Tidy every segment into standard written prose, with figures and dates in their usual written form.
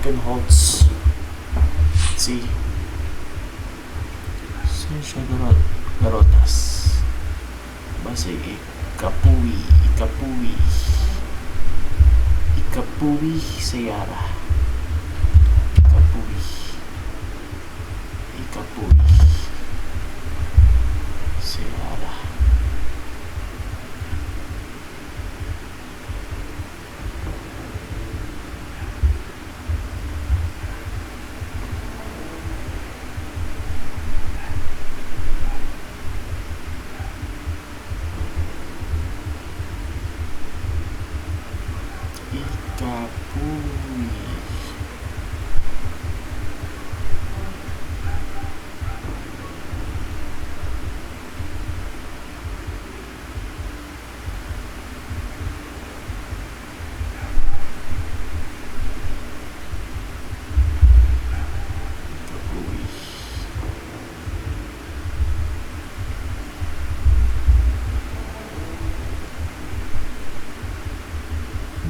Falkenholz. Let's see. Saan siya garotas? Base Ikapuwi Sayara. Ikapuwi Sayara.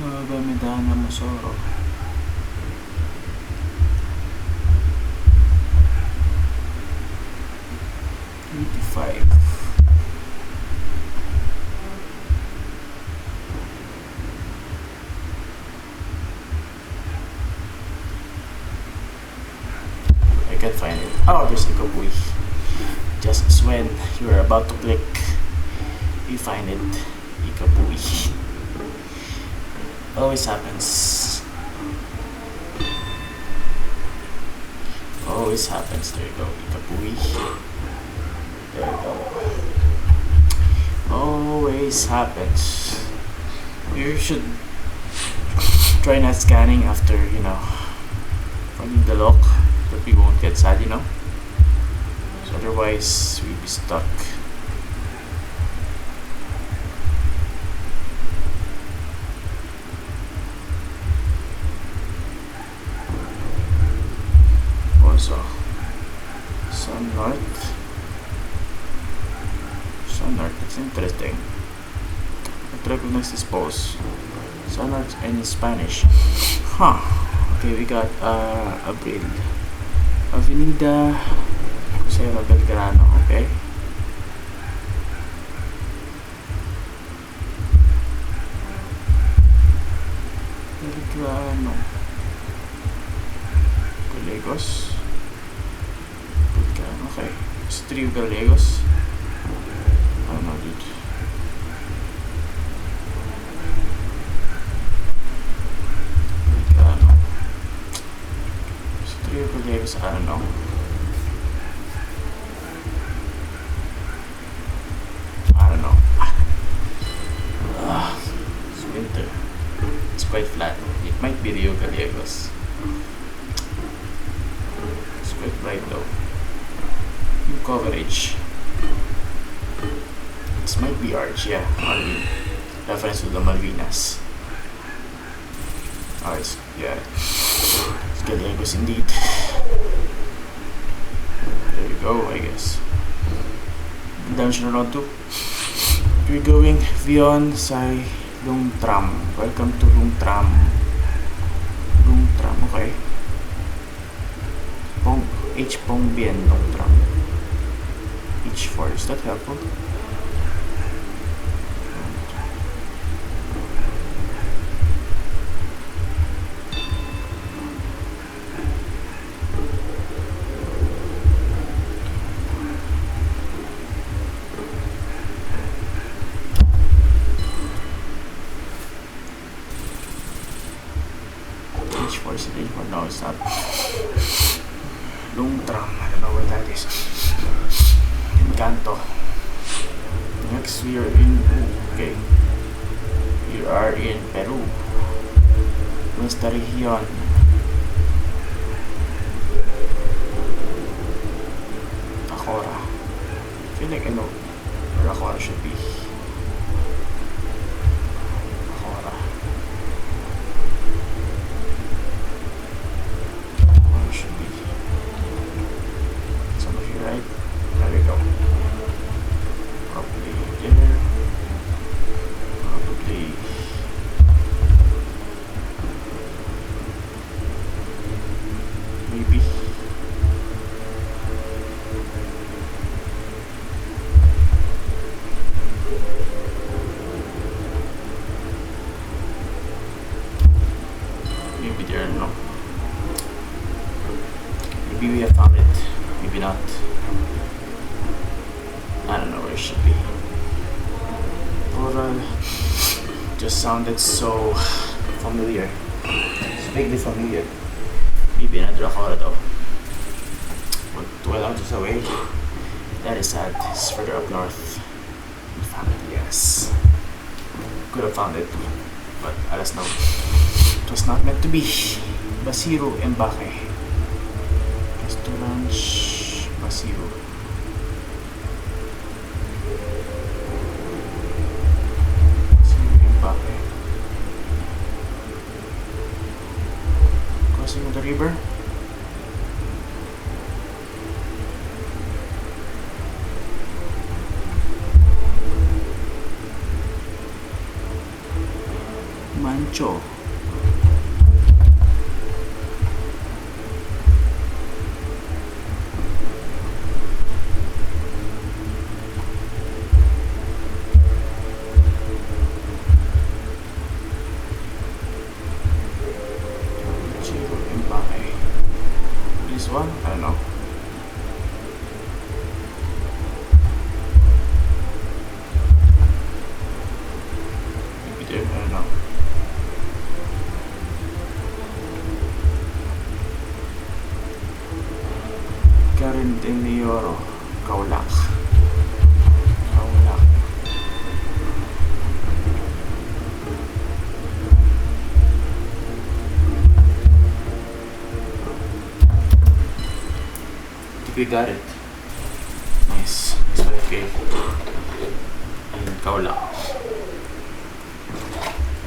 Nagamidahan ng Masoro. $85. I can't find it. Oh, there's the Ikapuwi. Just as when you're about to click, you find it. Ikapuwi. Always happens. Always happens. There you go. Ikapuwi. There you go. Always happens. You should try not scanning after, finding the lock, but we won't get sad, So otherwise, we'll be stuck. Also, Sun North, that's interesting. I recognize this pose. Sun North and in Spanish. Huh. Okay, we got Abril, Avenida Crucero Belgrano. Okay. Belgrano. Gallegos. Okay, it's 3 Gallegos. I don't know, dude. It's 3 Gallegos, I don't know. It's winter. It's quite flat. It might be Rio Gallegos. It's quite bright though. Coverage. This might be Arch, yeah. Malvin. Reference to the Malvinas. Oh, it's Gallegos indeed. There you go, I guess. Down siya na to. We're going beyond Sai Lung Tram. Welcome to Lung Tram. Lung Tram, okay. H Pong Bien Lung Tram. H4, is that helpful? H4 is it H4? No, it's not. Lung Tram, I don't know what that is. Encanto. Next we are in we are in Peru. Nuestra Región. Acora. I feel like I know where Acora should be. Acora. Acora should be. Some of you right? There we go. Probably there. Probably Maybe there, no. Maybe we have found it. Maybe not. I don't know where it should be. But just sounded so familiar. It's vaguely familiar. Maybe another Akara though. But 12 ounces away. That is sad. It's further up north. We found it, yes. Could have found it. But alas no. It was not meant to be. Basiru Embake. Restaurant Basiru. Crossing of the river. Mancho. This one? I don't know. Maybe there, I don't know. Carintenioro, Kaulak. Kaulak. We got it. Nice. It's 5K. In Kaula.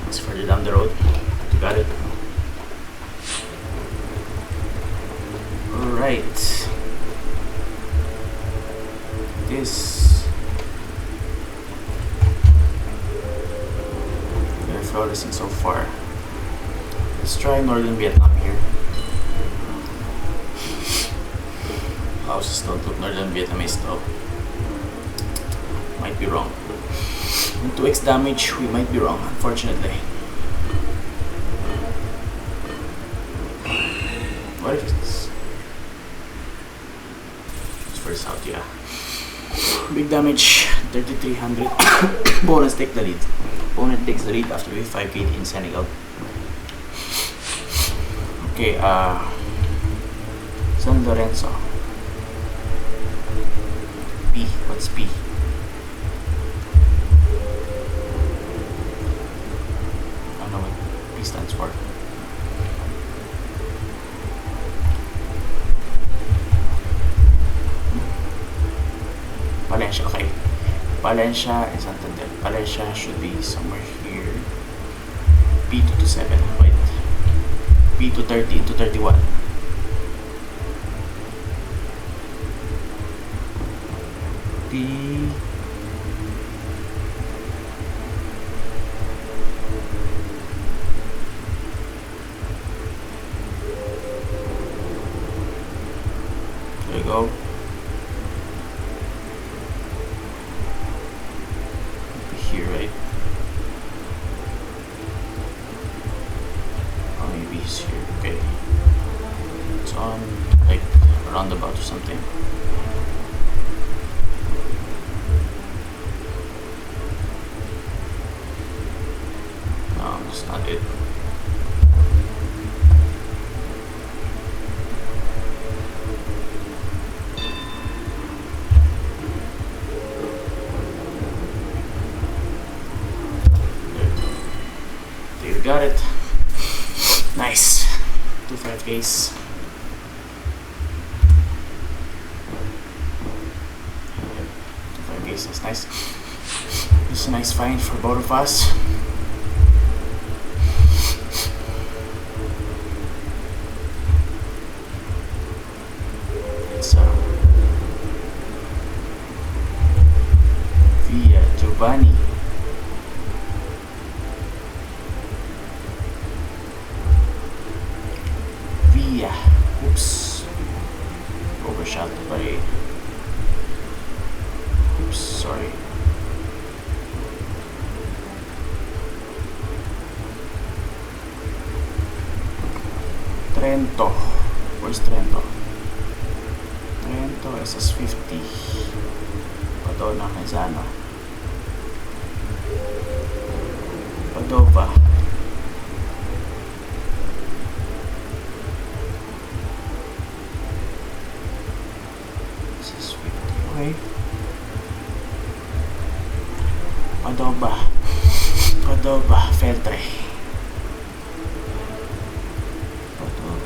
It's further down the road. We got it. Alright. This. We're progressing so far. Let's try northern Vietnam here. Houses don't look northern Vietnamese though. Might be wrong. And 2x damage, we might be wrong, unfortunately. What if it's for south, yeah. Big damage, 3300. Bonus take the lead. Opponent takes the lead after we 5k in Senegal. Okay, San Lorenzo. P. What's P? I don't know what P stands for. Valencia, okay. Valencia and Santander. Valencia should be somewhere here. P227, wait. P230 to 31. There you go. Here, right? Oh, maybe it's here. Okay. It's on like a roundabout or something. That's not it. There you got it. Nice. 2 5Ks. That's nice. This is a nice find for both of us. Via Giovanni. Via. Oops. Overshot by. Oops, sorry. Trento. Where's Trento? Trento SS50. Padona, Mezano. Padova. SS50. Okay. Padova, Feltre.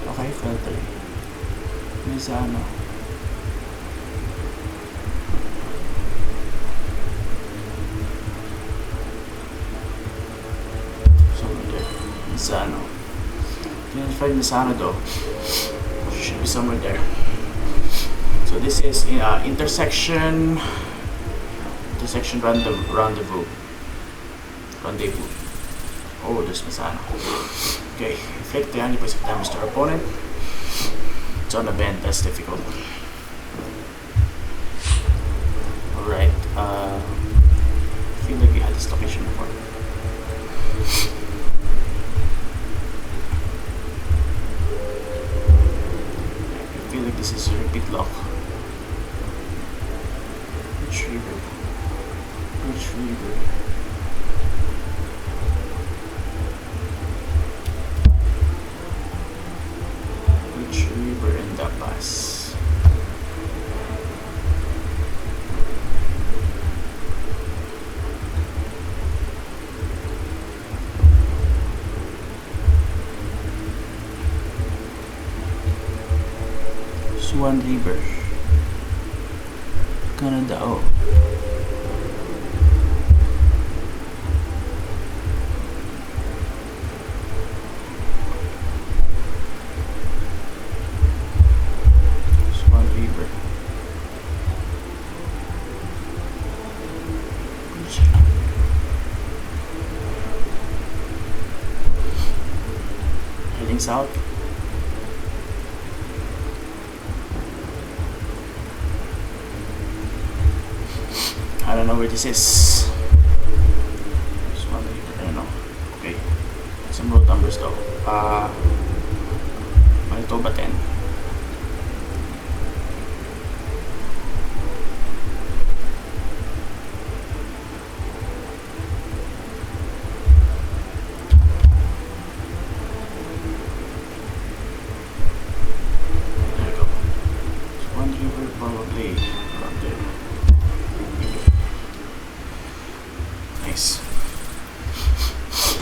Okay, Feltre. Mezano. Somewhere there. Mezano. Didn't find Mezano though. Should be somewhere there. So this is intersection rendezvous. Oh, there's Mezano. Okay, inflict 300% damage to our opponent. It's on a bend, that's difficult. Alright, I feel like we had this location before. I feel like this is a repeat lock. Retriever. Retriever in the pass. Swan River. Canada. Oh. Heading south. I don't know where this is. I don't know. Okay. Some road numbers though. Manitoba 10. Probably around there. Nice. So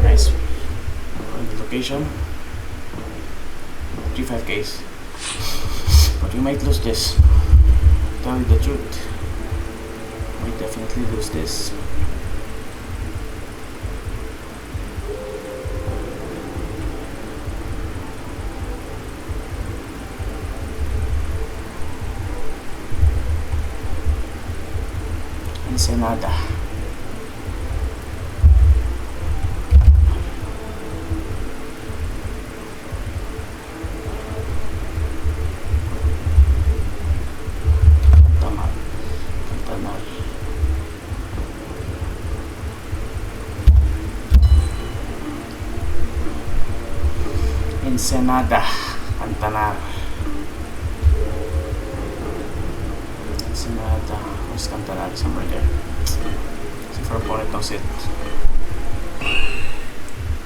nice. On the location. 35Ks. But we might lose this. Tell you the truth. Might definitely lose this. Ensenada. Pantanal. Ensenada, Pantanal. Ensenada. Cantanal somewhere there. See if our opponent knows it.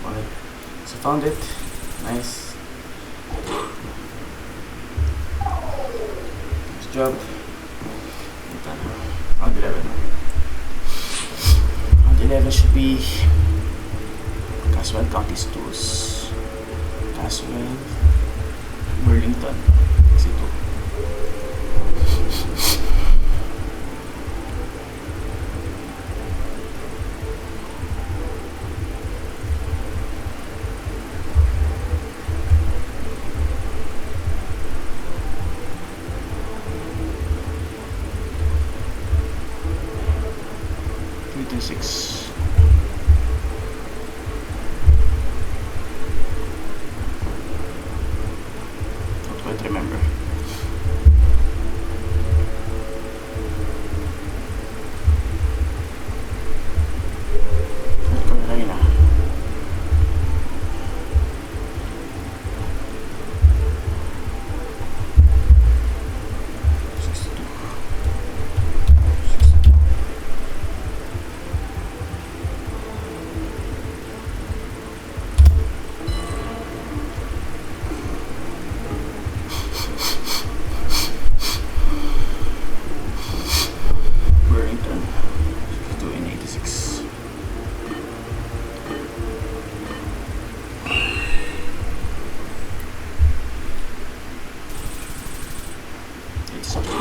Opponent. So found it. Nice. Nice job. Round 11. Round 11 should be Caswell County's tools. Caswell, Burlington. C2. Six. Don't quite remember.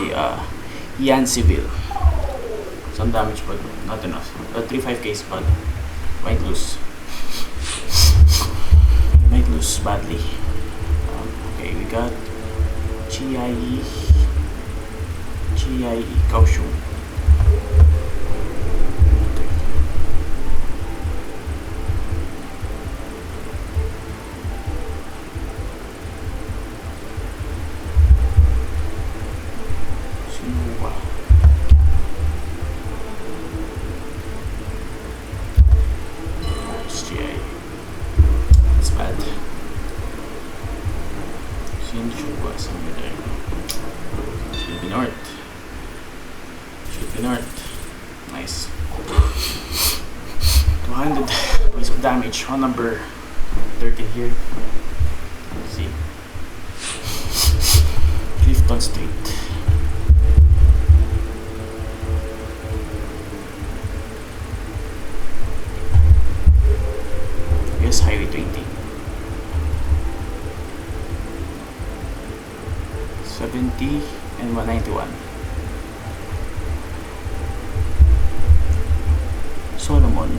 the Yanceyville. Some damage, but not enough. 3-5Ks, but might lose. Might lose badly. Okay, we got GIE Kaohsiung. Nice. 200 points of damage on number 13 here. Let's see. Clifton Street. Yes, Highway 20. 70 and 191. Solomon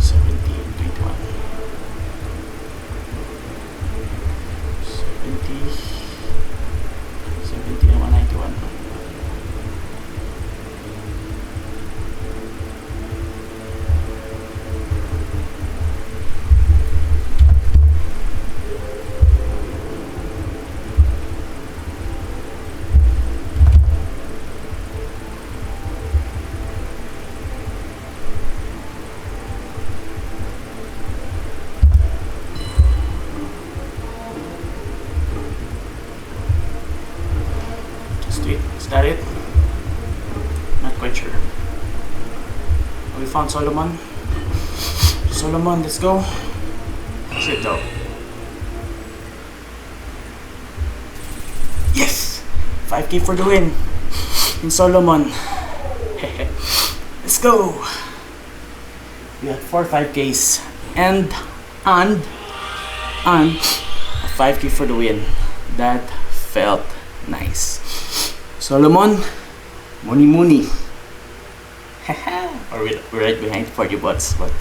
70 and 21. 70 and 191. Is that it? Not quite sure. We found Solomon. Solomon, let's go. That's it though. Yes! 5K for the win in Solomon. Let's go. We had 4 5Ks and a 5K for the win. That felt nice. Solomon, Muni. Or we're right behind 40 bots, but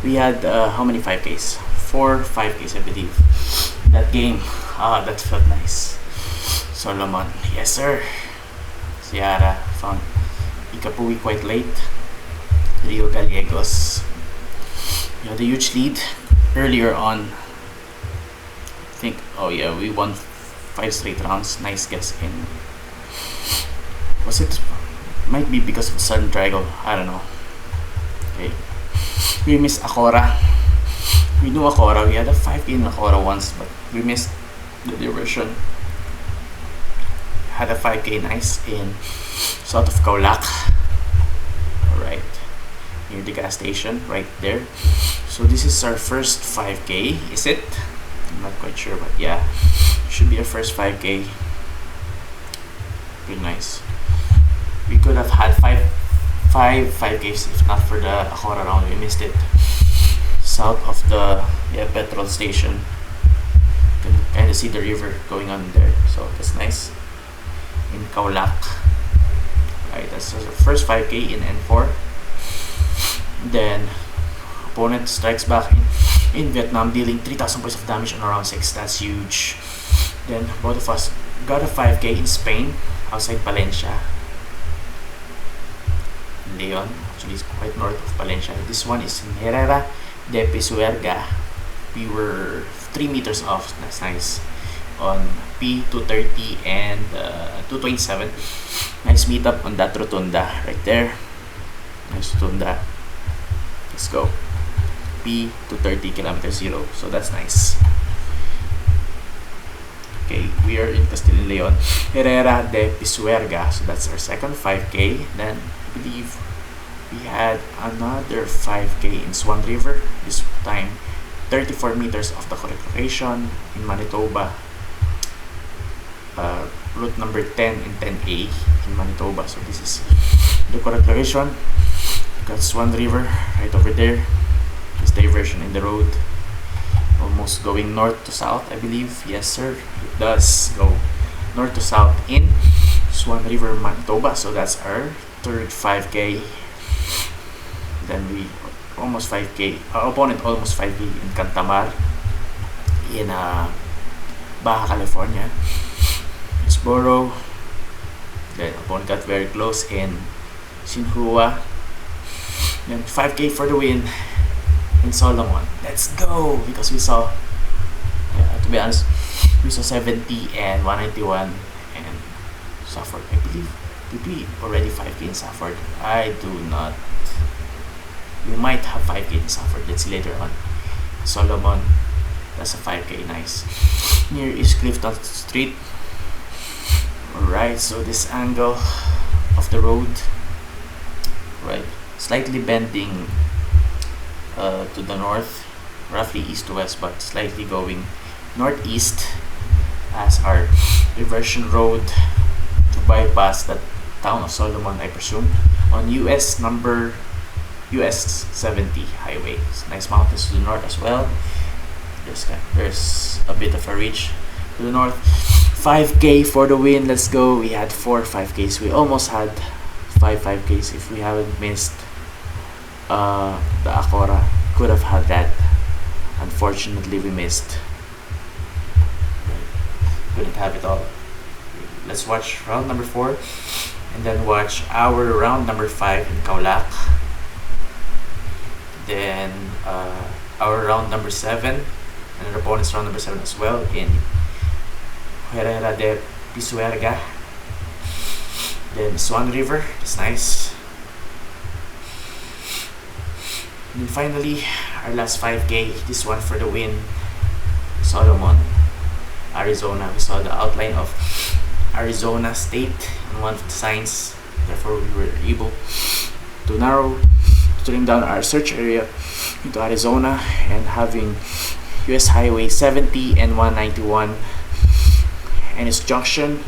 we had how many 5Ks? 4 5Ks, I believe. That game, that felt nice. Solomon, yes sir. Ciara found Ikapui quite late. Rio Gallegos. We had a huge lead earlier on. I think, oh yeah, we won 5 straight rounds. Nice guess in. Was it? Might be because of Sun Triangle. I don't know. Okay. We missed Akora. We knew Akora. We had a 5K in Akora once, but we missed the diversion. Had a 5K nice in south of Kaulak. Alright. Near the gas station, right there. So this is our first 5K. Is it? I'm not quite sure, but yeah. Should be our first 5K. Pretty nice. We could have had 5Ks if not for the Akora round. We missed it. South of the petrol station. You can kind of see the river going on there. So that's nice. In Kaulak. Right, that's our first 5K in N4. Then opponent strikes back in Vietnam, dealing 3,000 points of damage on round 6. That's huge. Then both of us got a 5K in Spain, outside Palencia. Leon, actually it's quite north of Palencia. This one is in Herrera de Pisuerga. We were 3 meters off. That's nice. On P230 and 227. Nice meetup on that rotunda right there. Nice rotunda. Let's go. P230 kilometer 0. So that's nice. Okay, we are in Castilla y Leon, Herrera de Pisuerga. So that's our second 5K. Then I believe we had another 5K in Swan River. This time 34 meters off the correct location in Manitoba. Route number 10 and 10A in Manitoba. So this is the correct location. Got Swan River right over there. This diversion in the road. almost going north to south, I believe. Yes, sir. It does go north to south in Swan River, Manitoba. So that's our third 5K. Then we almost 5K. Our opponent almost 5K in Cantamar in Baja California. Hillsboro. Then opponent got very close in Sinhua. Then 5K for the win in Solomon. Let's go! Because we saw, to be honest, we saw 70 and 191 and Safford. I believe did we already 5K in Safford? I do not. We might have 5K in Safford. Let's see later on. Solomon, that's a 5K. Nice. Near East Clifton Street. Alright, so this angle of the road, right, slightly bending to the north, roughly east to west, but slightly going northeast as our reversion road to bypass the town of Solomon, I presume, on US 70 highway. It's nice mountains to the north as well. There's a bit of a ridge to the north. 5K for the win. Let's go. We had 4 5Ks. We almost had 5 5Ks if we haven't missed the Acora. Could have had that. Unfortunately, we missed. Couldn't have it all. Let's watch round number 4 and then watch our round number 5 in Kaulac. Then our round number 7 and our opponent's round number 7 as well in Herrera de Pisuerga. Then Swan River, that's nice. And then finally, our last 5K, this one for the win, Solomon, Arizona. We saw the outline of Arizona State on one of the signs. Therefore, we were able to trim down our search area into Arizona and having US Highway 70 and 191 and its junction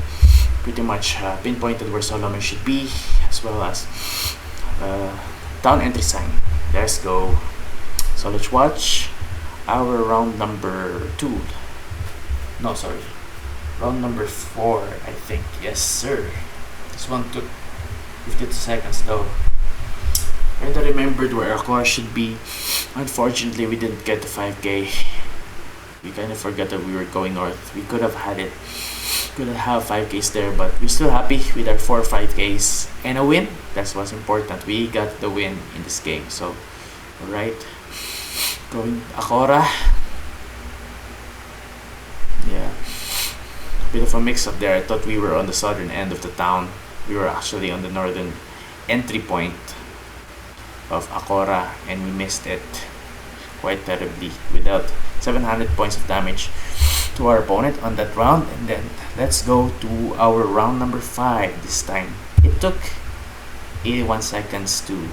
pretty much pinpointed where Solomon should be, as well as town entry sign. Let's go. So let's watch our round number 2. No, sorry. Round number 4, I think. Yes, sir. This one took 52 seconds though. And I remembered where our car should be. Unfortunately, we didn't get the 5K. We kind of forgot that we were going north. We could have had it. Couldn't have 5Ks there, but we're still happy with our 4 5Ks and a win. That's what's important. We got the win in this game. So, alright. Going Acora. Yeah. Bit of a mix up there. I thought we were on the southern end of the town. We were actually on the northern entry point of Acora, and we missed it quite terribly without 700 points of damage to our opponent on that round. And then let's go to our round number 5 this time. It took 81 seconds to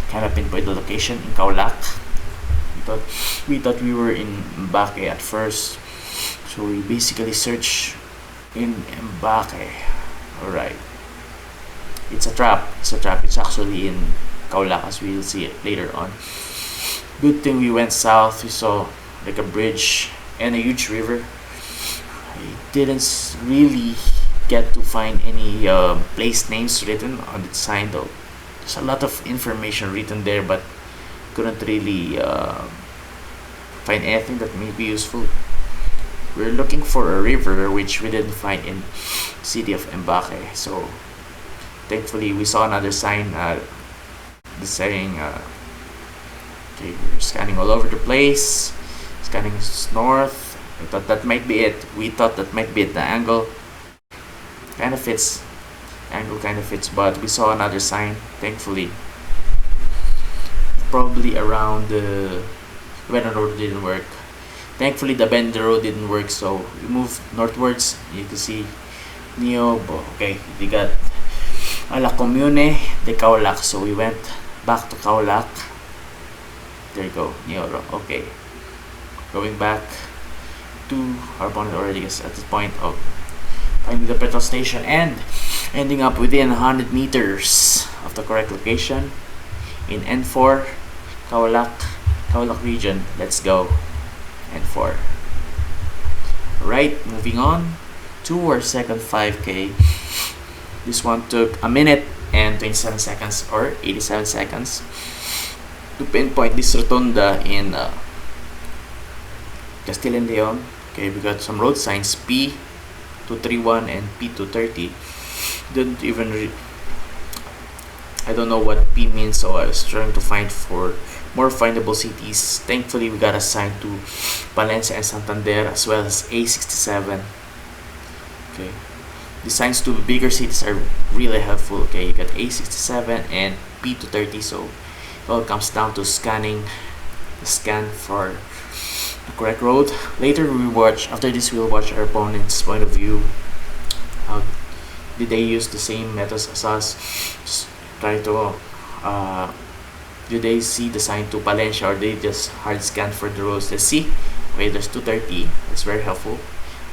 kind of pinpoint the location in Kaulac. We thought we were in Mbake at first, so we basically searched in Mbake. Alright, it's a trap. It's actually in Kaulac, as we'll see it later on. Good thing we went south. We saw like a bridge and a huge river. I didn't really get to find any place names written on the sign though. There's a lot of information written there, but couldn't really find anything that may be useful. We're looking for a river which we didn't find in the city of Mbake. So thankfully we saw another sign saying okay, we're scanning all over the place. Scanning north. I thought that might be it. We thought that might be it. The angle kind of fits. But we saw another sign. Thankfully, probably around the when the road didn't work. Thankfully, the bend the road didn't work, so we moved northwards. You can see Niobo. Okay, we got La Comune de Kaulac, so we went back to Kaulac. There you go, Nioro. Okay. Going back to our opponent already is at the point of finding the petrol station and ending up within 100 meters of the correct location in N4, Kaulac region. Let's go. and 4. Right, moving on to our second 5K. This one took a minute and 27 seconds or 87 seconds to pinpoint this rotunda in Castilla and Leon. Okay, we got some road signs P231 and P230. Didn't even I don't know what P means, so I was trying to find for more findable cities. Thankfully, we got assigned to Palencia and Santander as well as A67. Okay, the signs to bigger cities are really helpful. Okay, you got A67 and P230, so it all comes down to scanning the scan for the correct road. Later, after this, we'll watch our opponent's point of view. How did they use the same methods as us? Just try to do they see the sign to Palencia or they just hard scan for the roads? Let's see. Okay, there's 230. That's very helpful.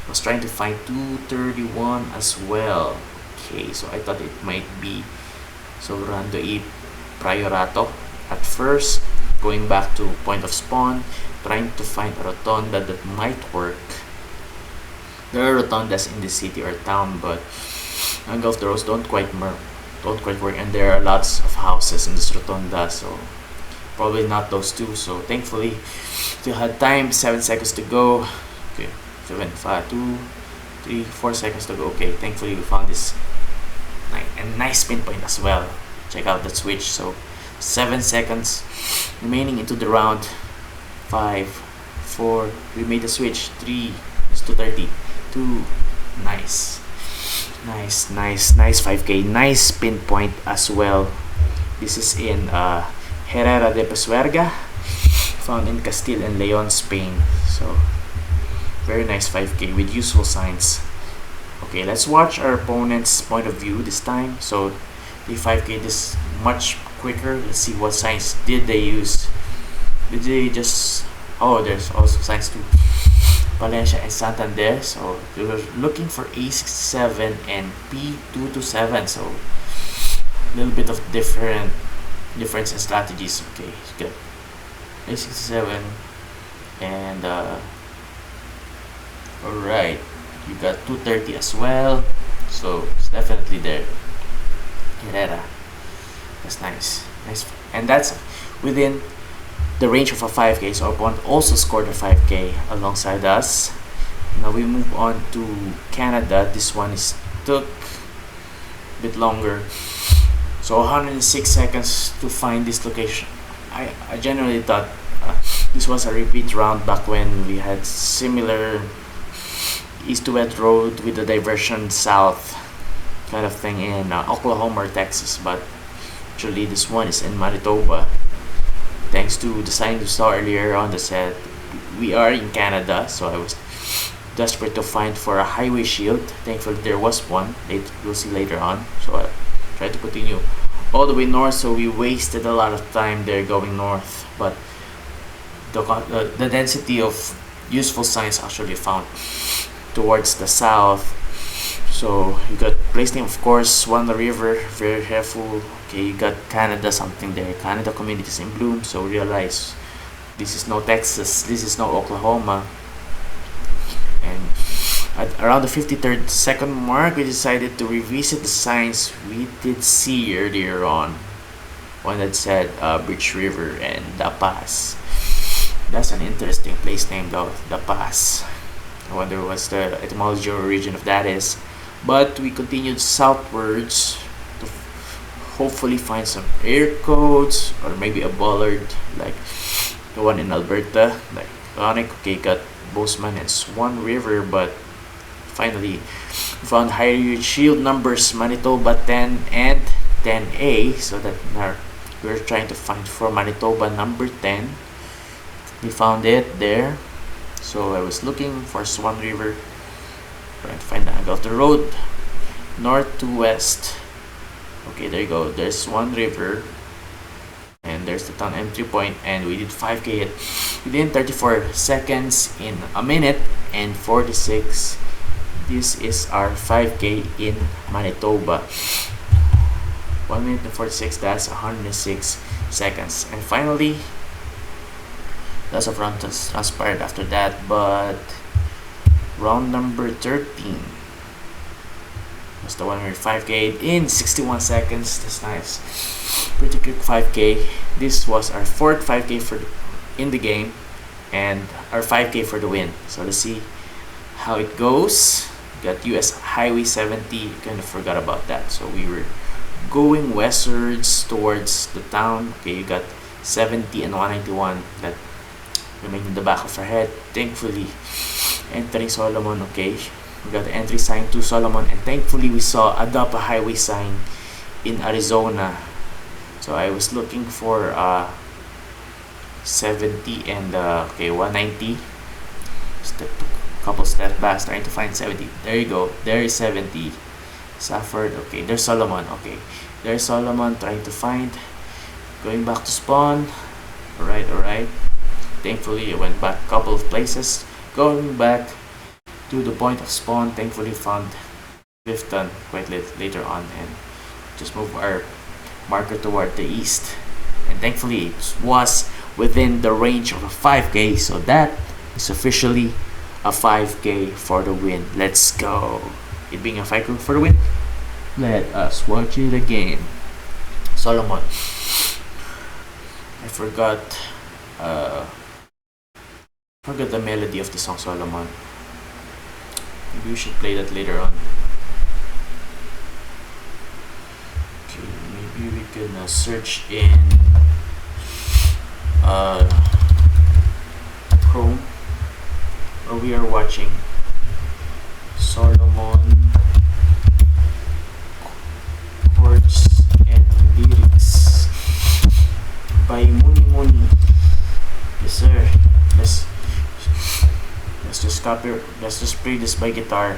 I was trying to find 231 as well. Okay, so I thought it might be Sobrando y Priorato. At first, going back to point of spawn, trying to find a rotunda that might work. There are rotundas in the city or town, but angle of the roads don't quite work, and there are lots of houses in this rotunda, so probably not those two. So thankfully, still had time. 7 seconds to go. Okay, 7, 5, 2, 3, 4 seconds to go. Okay, thankfully we found this nice pinpoint as well. Check out that switch. So 7 seconds remaining into the round. 5, 4. We made the switch. 3 is 230. 2. Nice. Nice 5K. Nice pinpoint as well. This is in Herrera de Pesuerga, found in Castile and Leon, Spain. So very nice 5K with useful signs. Okay, let's watch our opponent's point of view this time. So the 5K is much quicker. Let's see what signs did they use. Did they just there's also signs to Palencia and Santander. So we were looking for A67 and P227. So a little bit of difference in strategies. Okay, you got A67 and alright, you got 230 as well. So it's definitely there. Herrera. That's nice. And that's within the range of a 5K. So our opponent also scored a 5K alongside us. Now we move on to Canada. This one took a bit longer. So 106 seconds to find this location. I generally thought this was a repeat round back when we had similar east to west road with a diversion south kind of thing in Oklahoma or Texas, but actually this one is in Manitoba. Thanks to the sign you saw earlier on that said we are in Canada, so I was desperate to find for a highway shield. Thankfully there was one. You'll see later on. So I tried to continue all the way north, so we wasted a lot of time there going north, but the density of useful signs actually found towards the south. So you got place name, of course, Swan River, very helpful. Okay, you got Canada, something there. Canada communities in bloom. So realize this is no Texas, this is no Oklahoma. And at around the 53rd second mark, we decided to revisit the signs we did see earlier on. One that said Bridge River and La Paz. That's an interesting place name though, La Paz. I wonder what's the etymology or origin of that is. But we continued southwards to hopefully find some air codes or maybe a bollard like the one in Alberta, like Iconic. Okay, got Bozeman and Swan River, but finally we found higher shield numbers Manitoba 10 and 10A, so that we're trying to find for Manitoba number 10. We found it there. So I was looking for Swan River, trying to find the angle of the road, north to west. Okay, there you go. There's Swan River, and there's the town entry point, and we did 5K within 34 seconds in a minute and 46. This is our 5K in Manitoba. 1 minute and 46. That's 106 seconds. And finally, lots of rounds transpired after that, but round number 13 was the one where 5k in 61 seconds. That's nice. Pretty quick 5k. This was our fourth 5k in the game and our 5k for the win. So let's see how it goes. Got US Highway 70. Kind of forgot about that. So we were going westwards towards the town. Okay, you got 70 and 191 that remained in the back of our head. Thankfully, entering Solomon. Okay, we got the entry sign to Solomon, and thankfully we saw a Dapa Highway sign in Arizona. So I was looking for 70 and 190. Couple steps back, trying to find 70. There you go. There is 70. Safford. Okay, there's Solomon. Okay, there's Solomon. Trying to find. Going back to spawn. Alright. Thankfully, I went back a couple of places. Going back to the point of spawn. Thankfully, found Clifton quite later on, and just move our marker toward the east. And thankfully, it was within the range of a 5k. So that is officially a 5k for the win. Let's go. It being a 5k for the win, let us watch it again. Solomon. I forgot the melody of the song Solomon. Maybe we should play that later on. Okay, maybe we can search in Chrome. We are watching Solomon chords and lyrics by Muni. Yes sir. Let's just play this by guitar.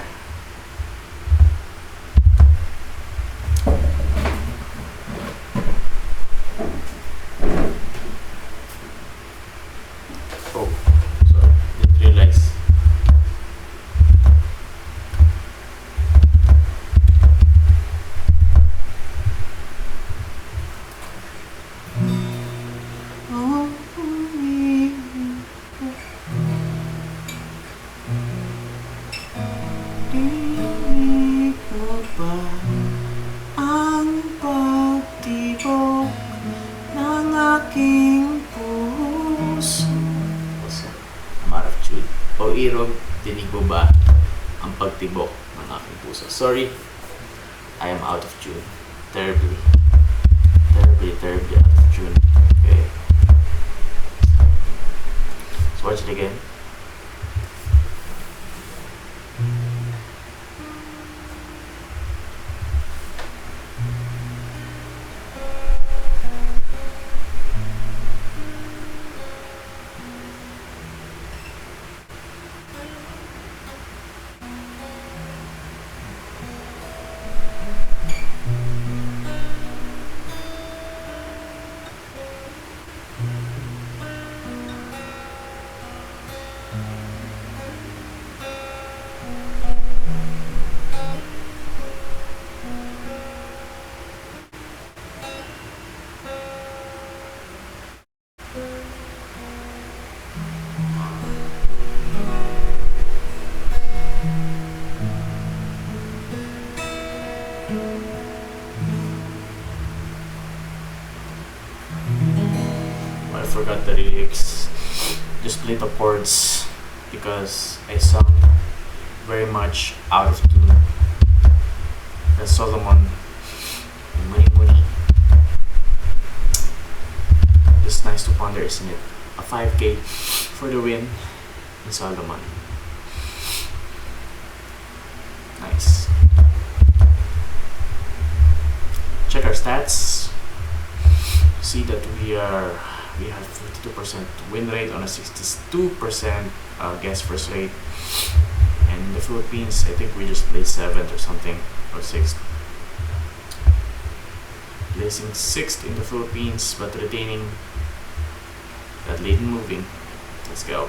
O Irog, dinig mo ba ang pagtibok ng aking puso? Sorry, I am out of tune. Terribly out of tune. Okay. Let's watch it again. I forgot the lyrics. Just played the chords because I sung very much out of tune. The Solomon Muni. Just nice to ponder, isn't it? A 5k for the win in Solomon. Nice. Check our stats. See that we have 52% win rate on a 62% guess first rate, and in the Philippines I think we just placed 7th or something, or 6th, placing 6th in the Philippines but retaining that lead in moving. Let's go.